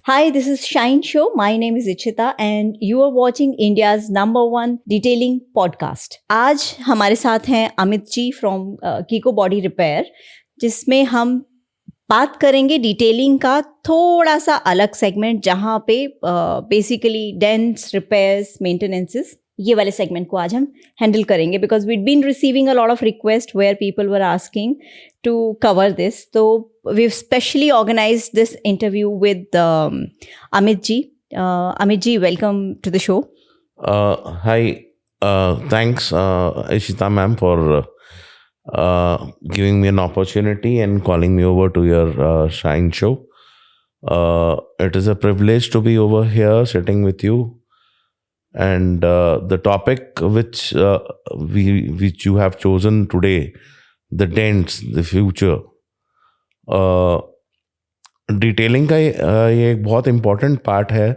Hi, this is Shine Show. My name is Ichita and you are watching India's #1 detailing podcast. आज हमारे साथ हैं Amit ji from कीको body repair, जिसमें हम बात करेंगे डिटेलिंग का थोड़ा सा अलग सेगमेंट, जहाँ पे बेसिकली डेंट्स, रिपेयर्स, मेंटेनेंसेस, ये वाले सेगमेंट को आज हम हैंडल करेंगे because we'd been receiving a lot of request where people were asking to cover this. So we've specially organized this interview with Amit ji. Amit ji, welcome to the show. Hi. Thanks, Ishita ma'am, for giving me an opportunity and calling me over to your Shine show. It is a privilege to be over here sitting with you. And the topic which you have chosen today, the dents, the future. Detailing का ये एक बहुत important part है.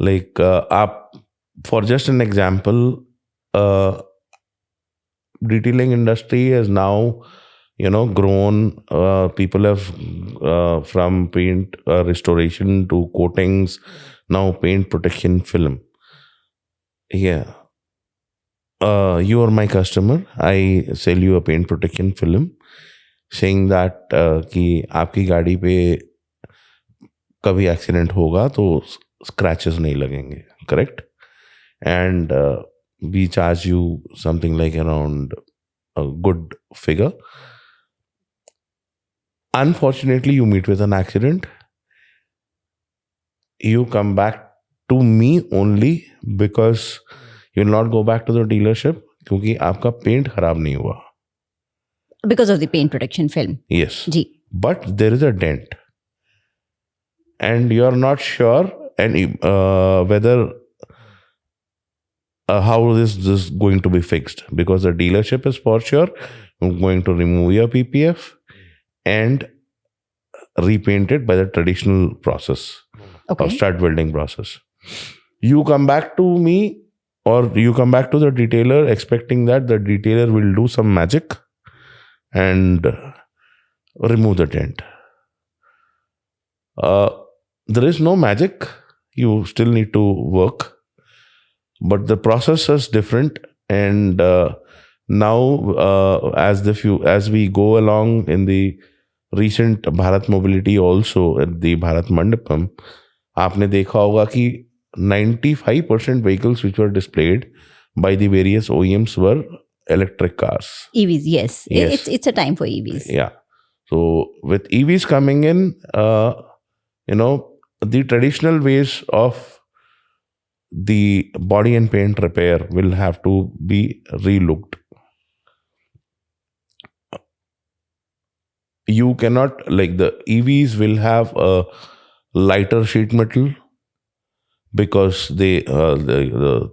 Like आप for just an example, detailing industry is now grown. People have from paint restoration to coatings, now paint protection film. Yeah. You are my customer. I sell you a paint protection film, saying that कि आपकी गाड़ी पे कभी accident होगा तो scratches नहीं लगेंगे, correct? And we charge you something like around a good figure. Unfortunately, you meet with an accident. You come back to me only because you will not go back to the dealership क्योंकि आपका paint खराब नहीं हुआ. Because of the paint protection film. Yes. Ji. But there is a dent. And you are not sure whether how this is going to be fixed, because the dealership is for sure going to remove your PPF and repaint it by the traditional process of stud welding process. You come back to me or you come back to the detailer expecting that the detailer will do some magic and remove the dent. There is no magic. You still need to work. But the process is different. And now as we go along in the recent Bharat Mobility also at the Bharat Mandapam, आपने देखा होगा कि 95% vehicles which were displayed by the various OEMs were electric cars. EVs, yes. It's a time for EVs. Yeah. So with EVs coming in, the traditional ways of the body and paint repair will have to be relooked. You cannot, like the EVs will have a lighter sheet metal because the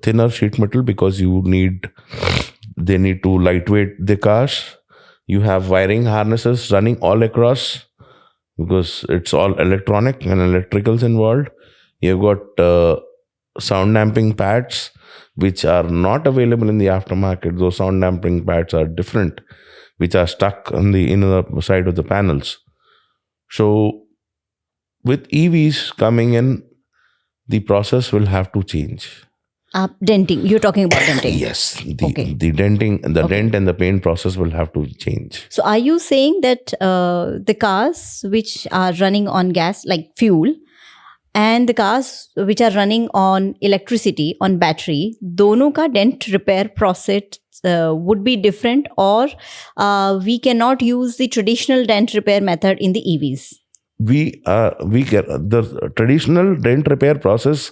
thinner sheet metal because they need to lightweight the cars. You have wiring harnesses running all across because it's all electronic and electricals involved. You've got sound damping pads which are not available in the aftermarket. Those sound damping pads are different, which are stuck on the inner side of the panels. So with EVs coming in, the process will have to change. Denting. You're talking about denting. Yes. The denting, dent and the paint process will have to change. So are you saying that the cars which are running on gas, like fuel, and the cars which are running on electricity, on battery, दोनों का dent repair process would be different, or we cannot use the traditional dent repair method in the EVs? The traditional dent repair process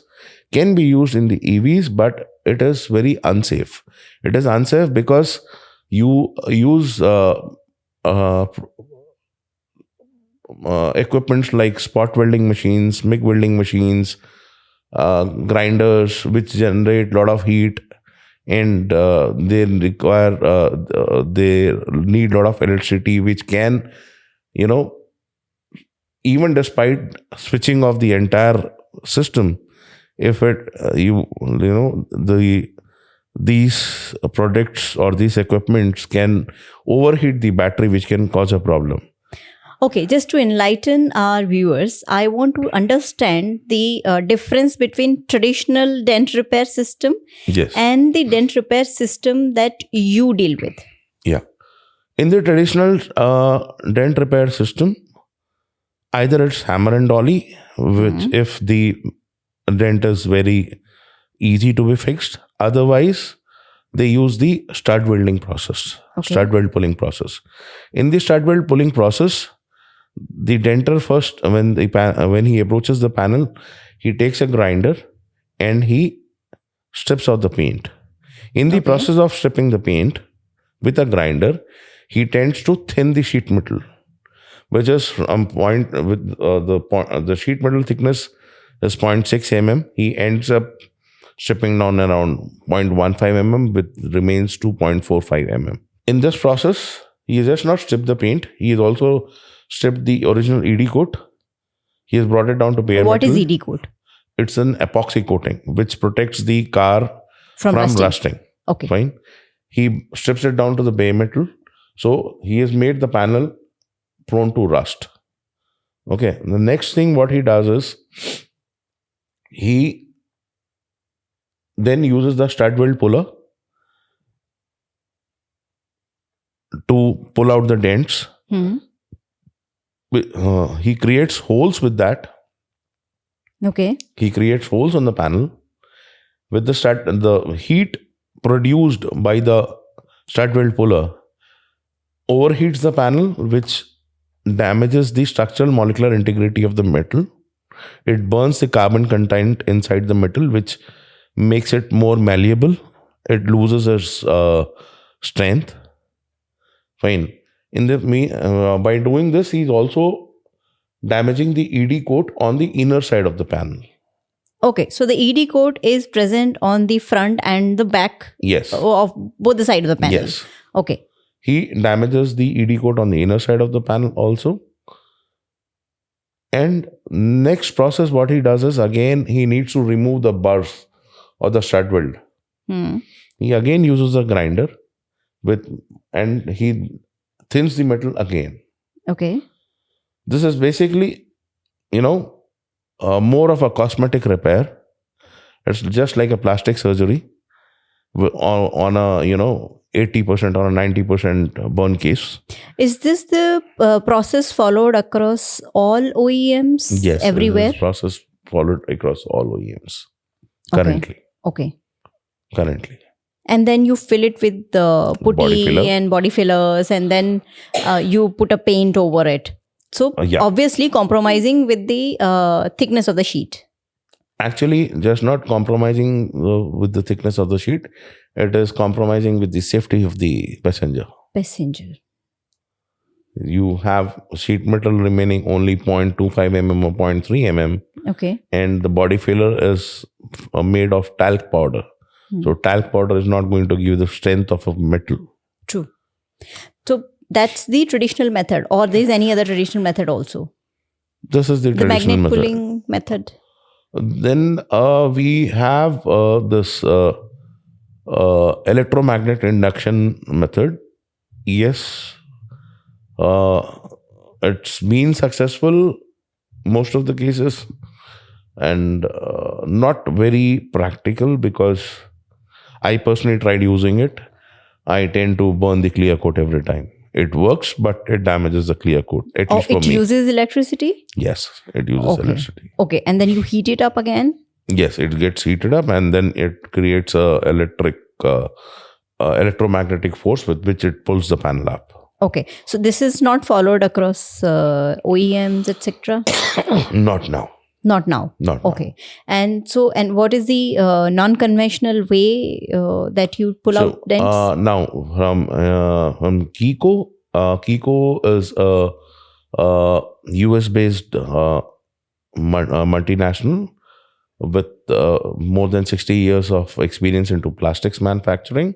can be used in the EVs, but it is very unsafe. It is unsafe because you use equipments like spot welding machines, MIG welding machines, grinders, which generate a lot of heat, and they need a lot of electricity, which can, even despite switching off the entire system, if these products or these equipments can overheat the battery, which can cause a problem. Okay, just to enlighten our viewers, I want to understand the difference between traditional dent repair system Yes. and the dent repair system that you deal with. Yeah. In the traditional dent repair system, either it's hammer and dolly, which if the dent is very easy to be fixed. Otherwise, they use the stud welding process, Okay. stud weld pulling process. In the stud weld pulling process, the denter first, when he approaches the panel, he takes a grinder and he strips out the paint. In the Okay. process of stripping the paint with a grinder, he tends to thin the sheet metal, which is the sheet metal thickness is 0.6 mm. He ends up stripping down around 0.15 mm, with remains 2.45 mm. In this process, he has just not stripped the paint. He has also stripped the original ED coat. He has brought it down to bare What metal. is ED coat? It's an epoxy coating which protects the car From rusting. Okay. Fine. He strips it down to the bare metal. So he has made the panel prone to rust. Okay. The next thing what he does is he then uses the stud weld puller to pull out the dents. He creates holes with that. Okay. He creates holes on the panel with the heat produced by the stud weld puller overheats the panel, which damages the structural molecular integrity of the metal. It burns the carbon content inside the metal, which makes it more malleable. It loses its strength. Fine. By doing this, he's also damaging the ED coat on the inner side of the panel. Okay, so the ED coat is present on the front and the back Yes. of both the sides of the panel. Yes. Okay. He damages the ED coat on the inner side of the panel also. And next process, what he does is, again, he needs to remove the burrs or the stud weld. He again uses a grinder and he thins the metal again. Okay. This is basically, more of a cosmetic repair. It's just like a plastic surgery on a 80% or a 90% burn case. Is this the process followed across all OEMs? Yes, everywhere? this process followed across all OEMs currently. Okay. Currently. And then you fill it with the Body putty filler. and body fillers, and then you put a paint over it. So Yeah. obviously compromising with the thickness of the sheet. Actually, just not compromising with the thickness of the sheet. It is compromising with the safety of the passenger. You have sheet metal remaining only 0.25 mm or 0.3 mm. Okay. And the body filler is made of talc powder. So talc powder is not going to give the strength of a metal. True. So that's the traditional method, or there is any other traditional method also? This is the The traditional magnet method. pulling method. Then we have this electromagnet induction method. Yes, it's been successful most of the cases, and not very practical, because I personally tried using it. I tend to burn the clear coat every time. It works, but it damages the clear coat, at least for It me. uses electricity? Yes, it uses Okay. electricity. Okay. And then you heat it up again? Yes, it gets heated up, and then it creates a electromagnetic force with which it pulls the panel up. Okay. So this is not followed across OEMs, etc.? Not now. Not now. Not now. Okay. And what is the non-conventional way that you pull out dents? Now from Kiko, Kiko is a US-based multinational with more than 60 years of experience into plastics manufacturing.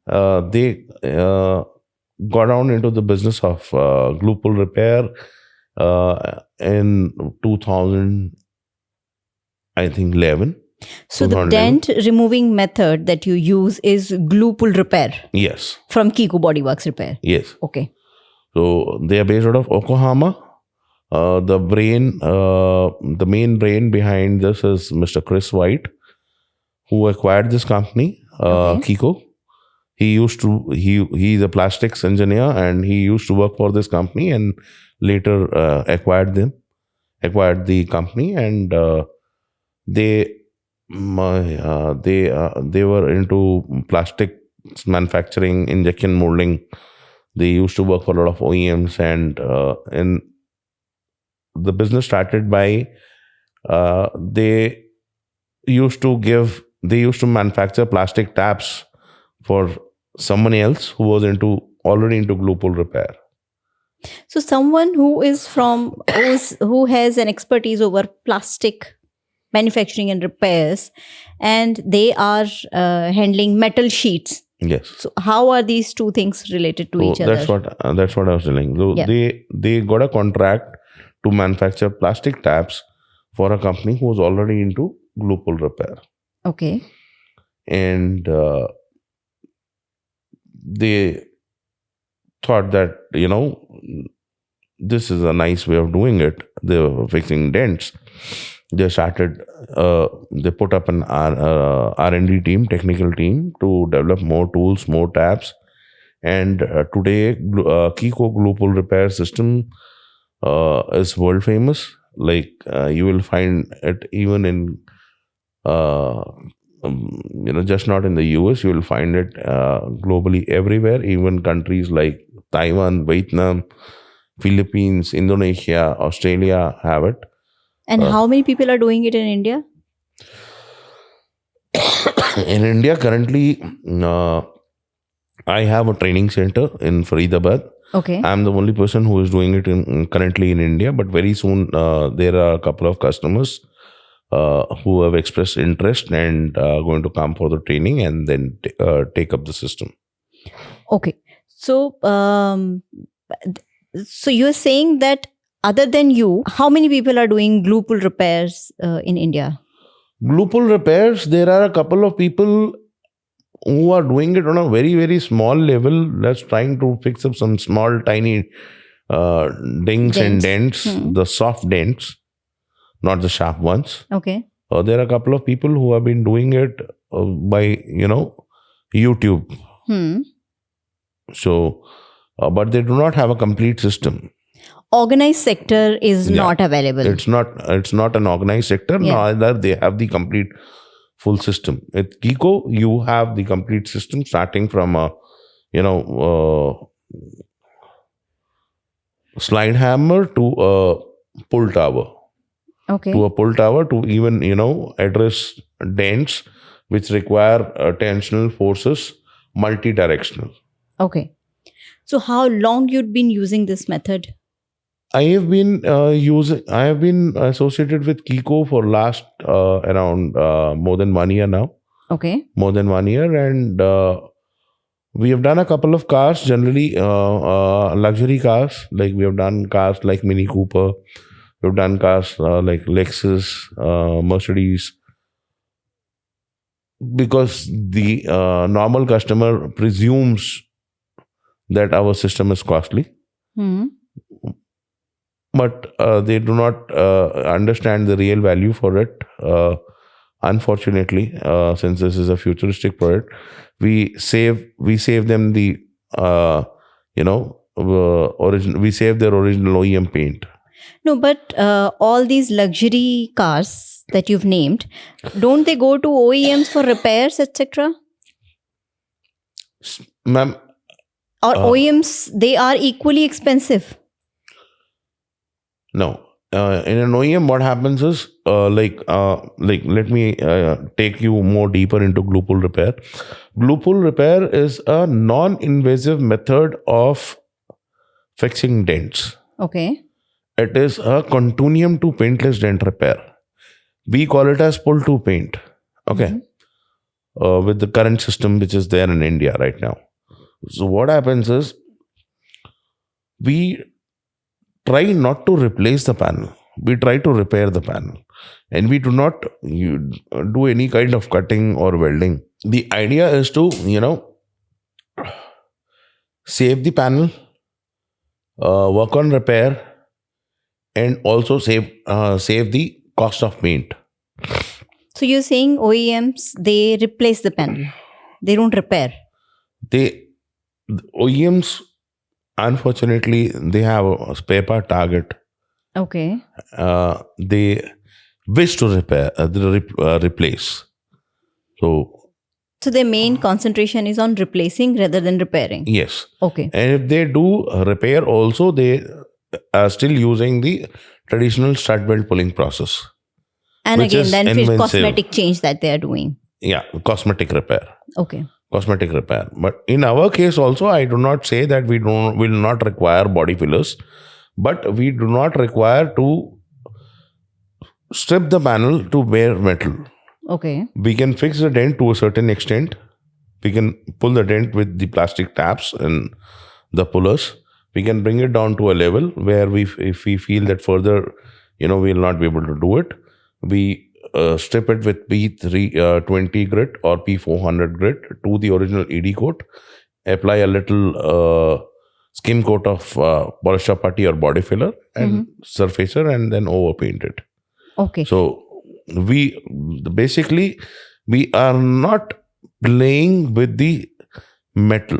They got down into the business of glue pull repair in 2011. So the 2011. dent removing method that you use is glue pull repair Yes. from Kiko Bodyworks Repair. Yes. Okay. So they are based out of Oklahoma. The main brain behind this is Mr. Chris White, who acquired this company, Okay. Kiko. He's a plastics engineer, and he used to work for this company, and later acquired the company, and they they were into plastic manufacturing, injection molding. They used to work for a lot of OEMs, and the business started by they used to manufacture plastic taps for someone else who was already into glue pull repair. So someone who is who has an expertise over plastic manufacturing and repairs, and they are handling metal sheets. Yes. So how are these two things related to each other? That's what I was telling. So Yeah. they got a contract to manufacture plastic taps for a company who was already into glue pull repair, Okay. and they thought that this is a nice way of doing it. They were fixing dents. They started. They put up an R&D team, technical team, to develop more tools, more taps. And today, Kiko Glue Pull Repair System is world famous. Like you will find it even in, just not in the US. You will find it globally everywhere. Even countries like Taiwan, Vietnam, Philippines, Indonesia, Australia have it. And how many people are doing it in India? In India, currently, I have a training center in Faridabad. Okay. I'm the only person who is doing it currently in India, but very soon there are a couple of customers who have expressed interest and going to come for the training and then take up the system. Okay. So, so you're saying that other than you, how many people are doing glue pull repairs in India? Glue pull repairs, there are a couple of people who are doing it on a very, very small level. That's trying to fix up some small, tiny dings and dents, the soft dents, not the sharp ones. Okay. There are a couple of people who have been doing it by, YouTube. So, but they do not have a complete system. Organized sector is not available. It's not an organized sector. Neither they have the complete full system. At Kiko, you have the complete system starting from a, slide hammer to a pull tower. Okay. To a pull tower to even, address dents which require tensional forces, multi-directional. Okay. So how long you've been using this method? I have been associated with Kiko for last around more than 1 year now. Okay. More than 1 year, and we have done a couple of cars, generally luxury cars. Like we have done cars like Mini Cooper. We've done cars like Lexus, Mercedes. Because the normal customer presumes that our system is costly. But they do not understand the real value for it. Unfortunately, since this is a futuristic product, we save them the we save their original OEM paint. No, but all these luxury cars that you've named, don't they go to OEMs for repairs, etc.? Ma'am, or OEMs, they are equally expensive? No. In an OEM, what happens is, let me take you more deeper into glue pull repair. Glue pull repair is a non-invasive method of fixing dents. Okay. It is a continuum to paintless dent repair. We call it as pull to paint. Okay. With the current system which is there in India right now. So what happens is, we try not to replace the panel. We try to repair the panel. And we do not do any kind of cutting or welding. The idea is to, save the panel, work on repair, and also save the cost of paint. So you're saying OEMs, they replace the panel, they don't repair. The OEMs, unfortunately, they have a spare part target. Okay. They wish to replace. So their main concentration is on replacing rather than repairing. yes, Okay. and if they do repair also, they are still using the traditional stud weld pulling process. And Which again, is then inventive. cosmetic change that they are doing. Yeah, cosmetic repair. Okay. Cosmetic repair. But in our case also, I do not say that we will not require body fillers, but we do not require to strip the panel to bare metal. Okay. We can fix the dent to a certain extent. We can pull the dent with the plastic tabs and the pullers. We can bring it down to a level where if we feel that further, we'll not be able to do it, we strip it with P320 grit or P400 grit to the original ED coat, apply a little skim coat of polyester putty or body filler and surfacer, and then overpaint it. Okay. So we are not playing with the metal.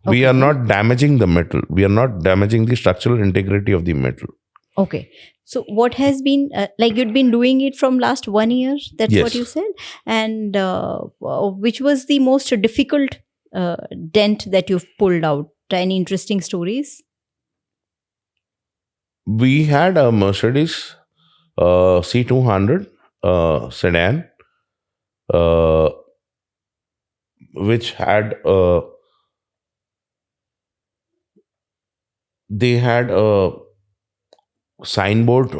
We are not damaging the metal. We are not damaging the structural integrity of the metal. Okay. So what has been, you'd been doing it from last 1 year? That's Yes. what you said? And which was the most difficult dent that you've pulled out? Any interesting stories? We had a Mercedes C200 sedan, which had they had a signboard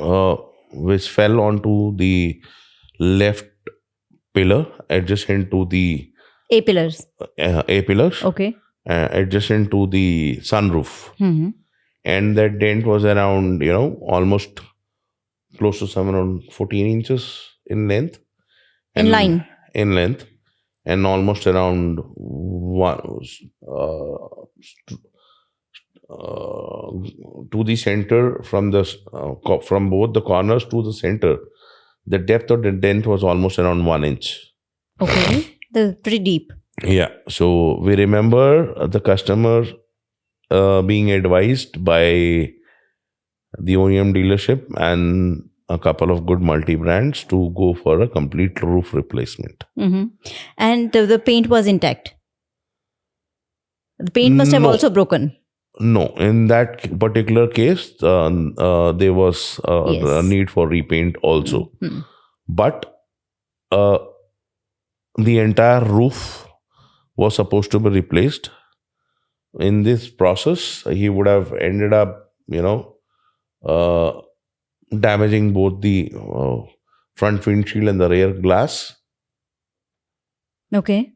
which fell onto the left pillar adjacent to the A-pillars. A-pillars, Okay. adjacent to the sunroof. Mm-hmm. And that dent was around, almost close to somewhere around 14 inches in length. In line. In length. And almost around to the center from both the corners to the center, the depth of the dent was almost around 1 inch. Okay. That's pretty deep. Yeah. So we remember the customer being advised by the OEM dealership and a couple of good multi-brands to go for a complete roof replacement. Mm-hmm. And the paint was intact. The paint must have No. also broken. No, in that particular case, there was a need for repaint also. Mm-hmm. But the entire roof was supposed to be replaced. In this process, he would have ended up, damaging both the front windshield and the rear glass. Okay.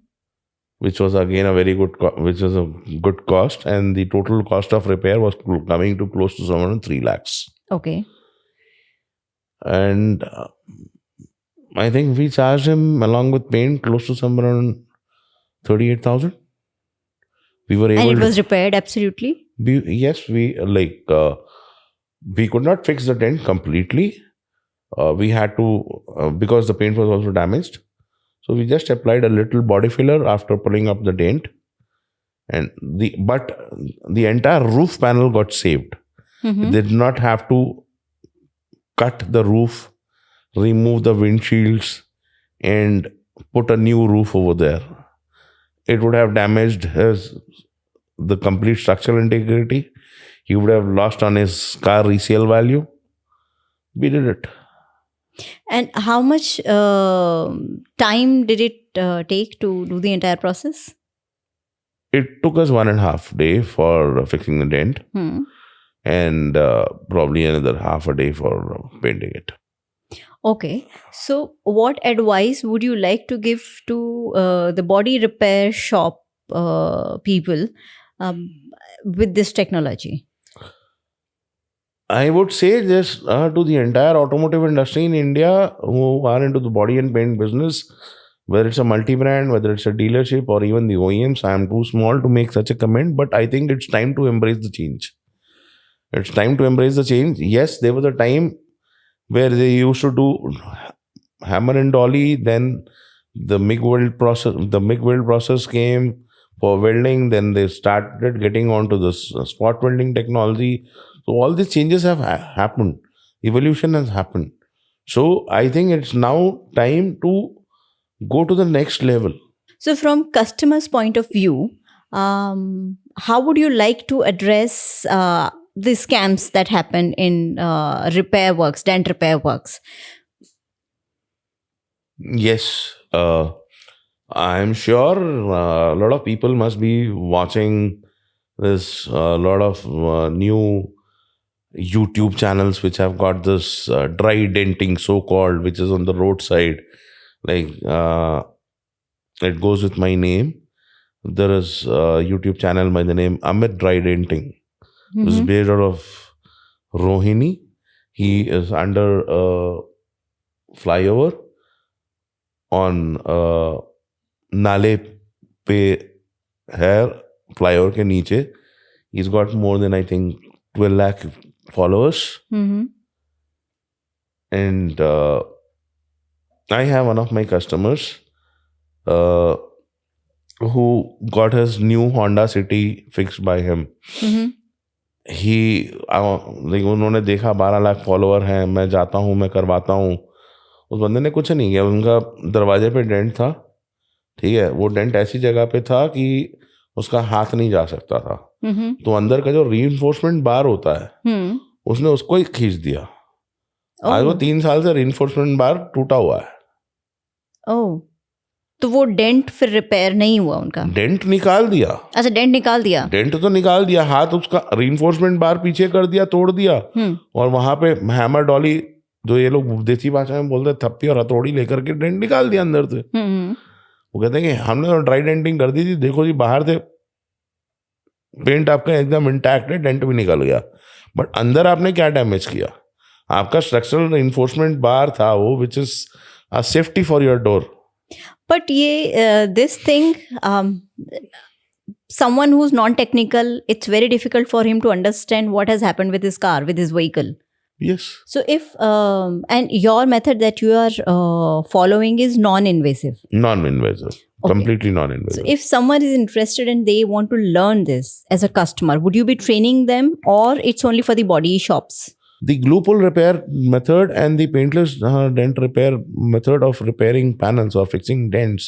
Which was again a very good, which was a good cost, and the total cost of repair was coming to close to somewhere around 3 lakhs. Okay. And I think we charged him along with paint close to somewhere around 38,000. We were able. And it was repaired absolutely. Yes, we could not fix the dent completely. We had to because the paint was also damaged. So we just applied a little body filler after pulling up the dent, but the entire roof panel got saved. Mm-hmm. They did not have to cut the roof, remove the windshields, and put a new roof over there. It would have damaged the complete structural integrity. He would have lost on his car resale value. We did it. And how much time did it take to do the entire process? It took us 1.5 days for fixing the dent, and probably another half a day for painting it. Okay. So what advice would you like to give to the body repair shop people with this technology? I would say this to the entire automotive industry in India who are into the body and paint business, whether it's a multi-brand, whether it's a dealership or even the OEMs. I am too small to make such a comment, but I think it's time to embrace the change. It's time to embrace the change. Yes, there was a time where they used to do hammer and dolly. Then the MIG weld process came for welding. Then they started getting onto the spot welding technology. So all these changes have happened. Evolution has happened. So I think it's now time to go to the next level. So, from customers' point of view, how would you like to address the scams that happen in repair works, dent repair works? Yes, I'm sure a lot of people must be watching this. A lot of new YouTube channels which have got this dry denting, so called, which is on the roadside. Like it goes with my name. There is a YouTube channel by the name Amit Dry Denting. It's Mhm. based out of Rohini. He is under a flyover on नाले पे है flyover के नीचे. He's got more than, I think, 12 lakh followers. Mhm. And I have one of my customers who got his new Honda City fixed by him. Mhm. He like उन्होंने देखा 12 lakh follower हैं, मैं जाता हूँ, मैं करवाता हूँ. उस बंदे ने कुछ नहीं किया. उनका दरवाजे पे डेंट था, ठीक है. वो डेंट ऐसी जगह पे था कि उसका हाथ नहीं जा सकता था. Mhm. तो अंदर का जो रीइंफोर्समेंट बार होता है, Hmm. उसने उसको ही खींच दिया. आज वो Oh. 3 साल से रीइंफोर्समेंट बार टूटा हुआ है. Oh. तो वो डेंट फिर रिपेयर नहीं हुआ उनका? डेंट निकाल दिया. अच्छा, डेंट निकाल दिया. डेंट तो निकाल दिया, हाथ उसका रीइंफोर्समेंट बार पीछे कर दिया, तोड़ दिया. और वहां पे हैमर डॉली, जो ये लोग देसी भाषा में बोलते हैं, थप्पी और हथौड़ी लेकर के डेंट निकाल दिया अंदर से. वो कहते हैं कि हमने तो ड्राई डेंटिंग कर दी थी, देखो जी बाहर से पेंट आपका एकदम इंटैक्ट है, डेंट भी निकल गया, बट अंदर आपने क्या डैमेज किया? आपका स्ट्रक्चरल इन्फोर्समेंट बार था वो, which is a safety for your door. But this thing, someone who's non-technical, it's very difficult for him to understand what has happened with his car, with his vehicle. Yes. So if and your method that you are following is non-invasive. Non-invasive. Okay. Completely non-invasive. So if someone is interested and they want to learn this as a customer, would you be training them, or it's only for the body shops? The glue pull repair method and the paintless dent repair method of repairing panels or fixing dents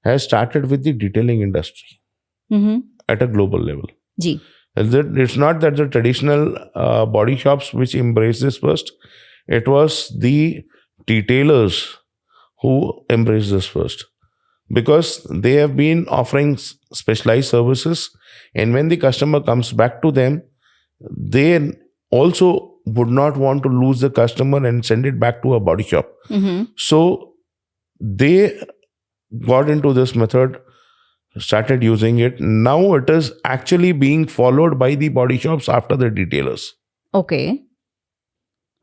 has started with the detailing industry Mm-hmm. at a global level. Ji. It's not that the traditional body shops which embrace this first. It was the detailers who embraced this first, because they have been offering specialized services, and when the customer comes back to them, they also would not want to lose the customer and send it back to a body shop. Mm-hmm. So they got into this method, started using it. Now it is actually being followed by the body shops after the detailers. Okay.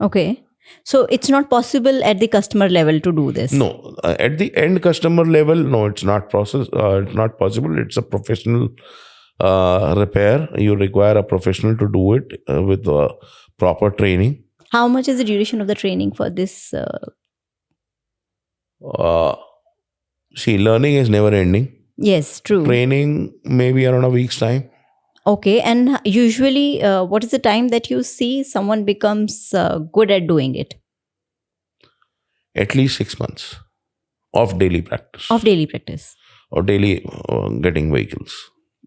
Okay. So it's not possible at the customer level to do this. No, at the end customer level, no, it's not it's not possible. It's a professional repair. You require a professional to do it with proper training. How much is the duration of the training for this? See, learning is never ending. Yes, true. Training maybe around a week's time. Okay. And usually, what is the time that you see someone becomes good at doing it? At least 6 months of daily practice. Of daily practice. Or daily getting vehicles.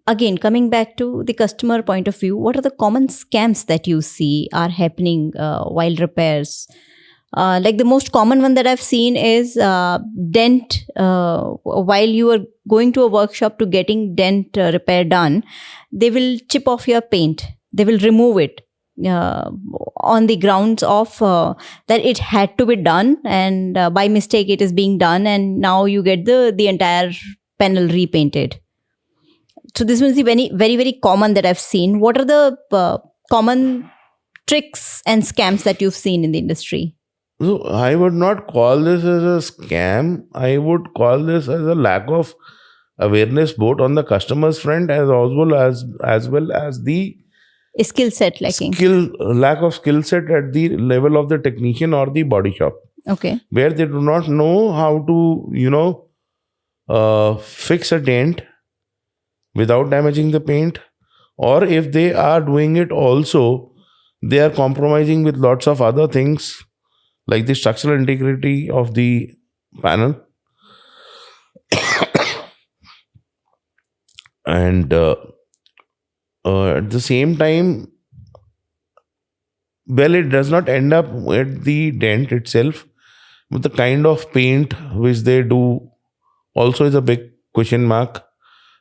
Again, coming back to the customer point of view, what are the common scams that you see are happening while repairs? Like the most common one that I've seen is dent. While you are going to a workshop to getting dent repair done, they will chip off your paint. They will remove it on the grounds of that it had to be done, and by mistake it is being done, and now you get the entire panel repainted. So this was the very, very common that I've seen. What are the common tricks and scams that you've seen in the industry? So I would not call this as a scam. I would call this as a lack of awareness both on the customer's front as well as the skill set lacking. Lack of skill set at the level of the technician or the body shop, Okay. where they do not know how to fix a dent without damaging the paint, or if they are doing it also, they are compromising with lots of other things like the structural integrity of the panel. And at the same time, well, it does not end up at the dent itself, but the kind of paint which they do also is a big question mark.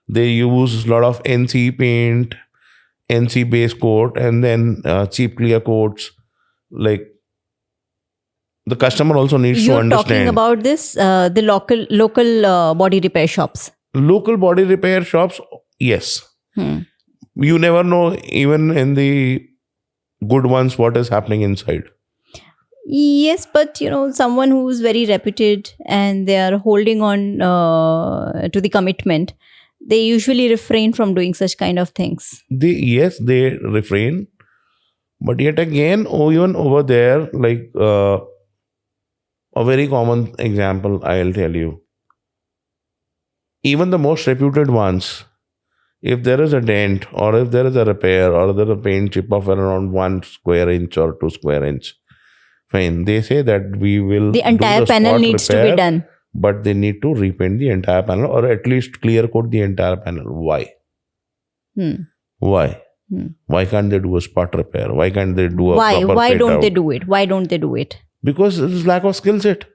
They use a lot of NC paint, NC base coat, and then cheap clear coats. Like, the customer also needs to You're understand. talking about this, the local body repair shops. Local body repair shops, yes. You never know, even in the good ones, what is happening inside. Yes, but someone who's very reputed and they are holding on to the commitment, they usually refrain from doing such kind of things. They refrain, but yet again, even over there, like a very common example, I'll tell you. Even the most reputed ones, if there is a dent or if there is a repair or there is a paint chip of around 1 square inch or 2 square inch, fine. They say that we will The entire do the panel spot needs to repair, be done. but they need to repaint the entire panel or at least clear coat the entire panel. Why? Why? Why can't they do a spot repair? Why can't they do a proper Why fit don't out? they do it? Why don't they do it? Because there is lack of skill set.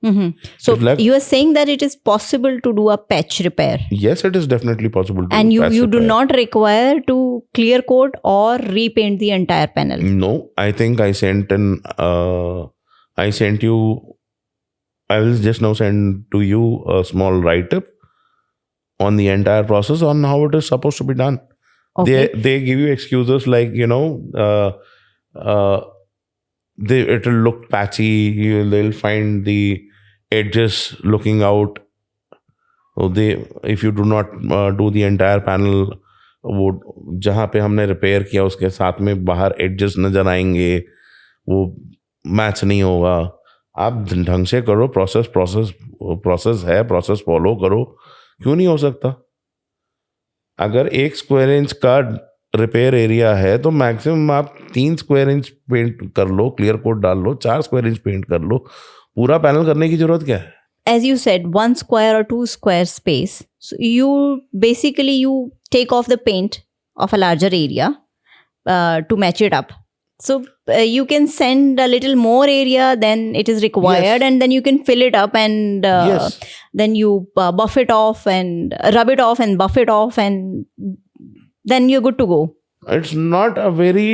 So It's like- you are saying that it is possible to do a patch repair, Yes, it is definitely possible to and do you patch do repair. not require to clear coat or repaint the entire panel. No, I think I sent you. I will just now send to you a small write-up on the entire process on how it is supposed to be done. Okay. They give you excuses like it will look patchy. They'll find the edges looking out. So if you do not do the entire panel, वो जहाँ पे हमने repair किया उसके साथ में बाहर adjust नजर आएंगे, वो मैच नहीं होगा. आप ढंग से करो, प्रोसेस है, प्रोसेस फॉलो करो. क्यों नहीं हो सकता? अगर 1 स्क्वायर इंच का रिपेयर एरिया है तो मैक्सिमम आप 3 स्क्वायर इंच पेंट कर लो, क्लियर कोट डाल लो, 4 स्क्वायर इंच पेंट कर लो. पूरा पैनल करने की जरूरत क्या है? As you said, 1 square or 2 square space. So you take off the paint of a larger area to match it up. So you can send a little more area than it is required, Yes. and then you can fill it up, and Yes. then you buff it off and rub it off and buff it off, and then you're good to go. It's not a very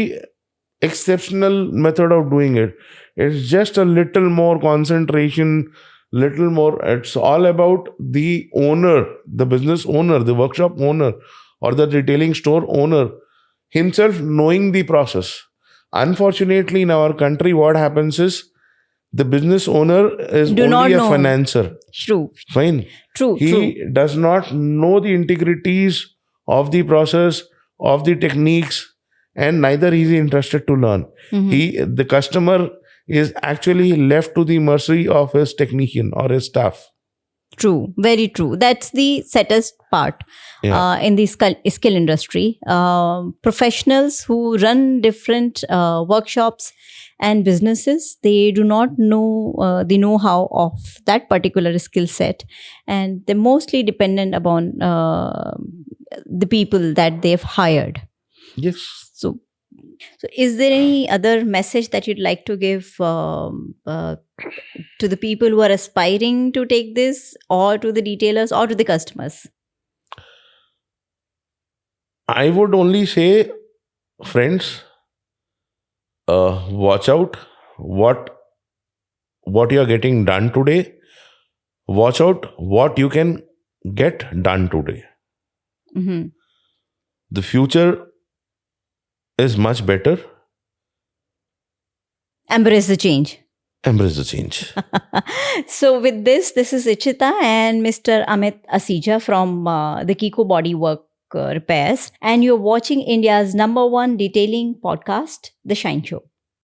exceptional method of doing it. It's just a little more concentration, little more. It's all about the owner, the business owner, the workshop owner, or the retailing store owner himself knowing the process. Unfortunately, in our country, what happens is the business owner is Do not only a know. financer. True. Fine. True. He does not know the integrities of the process, of the techniques, and neither is he interested to learn. Mhm. The customer is actually left to the mercy of his technician or his staff. True, very true. That's the saddest part Yeah. in the skill industry. Professionals who run different workshops and businesses, they do not know the know-how of that particular skill set, and they're mostly dependent upon the people that they've hired. Yes. So is there any other message that you'd like to give to the people who are aspiring to take this, or to the retailers, or to the customers? I would only say, friends, watch out what you are getting done today. Watch out what you can get done today. Mhm. The future is much better. Embrace the change. Embrace the change. So with this is Ichita and Mr. Amit Asija from the Kiko Body Work repairs, and you're watching India's #1 detailing podcast, The Shine Show.